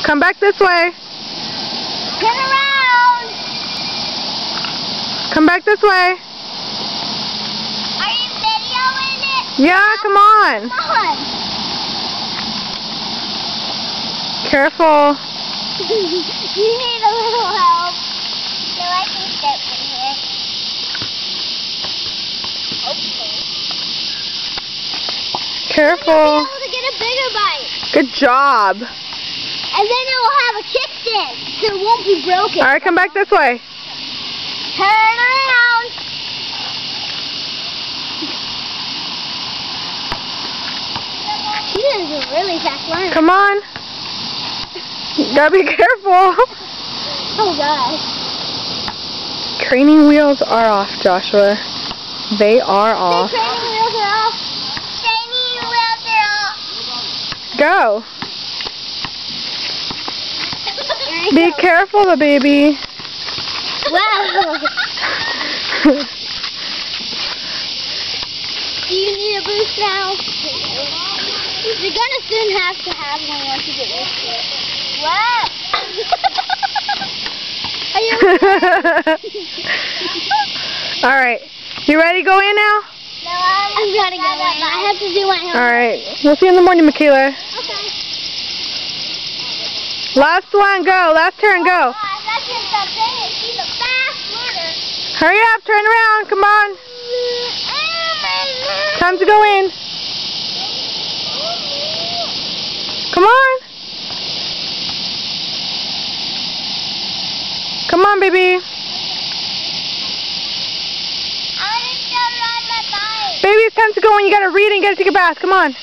Come back this way. Turn around. Come back this way. Are you videoing it? Yeah, come on. Come on. Careful. You need a little help. So I can step in here. Okay. Careful. You'll be able to get a bigger bite. Good job. And then it will have a kickstand, so it won't be broken. Alright, come back this way. Turn around. She is a really fast learner. Come on. You gotta be careful. Oh gosh. Training wheels are off, Joshua. They are The off. training wheels are off. Training wheels are off. Go. There you Be go. careful, the baby. Wow. Do you need a boost now? You're gonna soon have to have one once you get used to it. What? Are you okay? Alright. You ready to go in now? No, I'm gotta go in. I have to do my homework. Alright. We'll see you in the morning, Michaela. Okay. Last one, go. Last turn, go. That's just the thing. She's a fast learner. Hurry up, turn around, come on. Time to go in. Come on. Come on, baby. I want to ride my bike. Baby, it's time to go in. You gotta read and you gotta take a bath. Come on.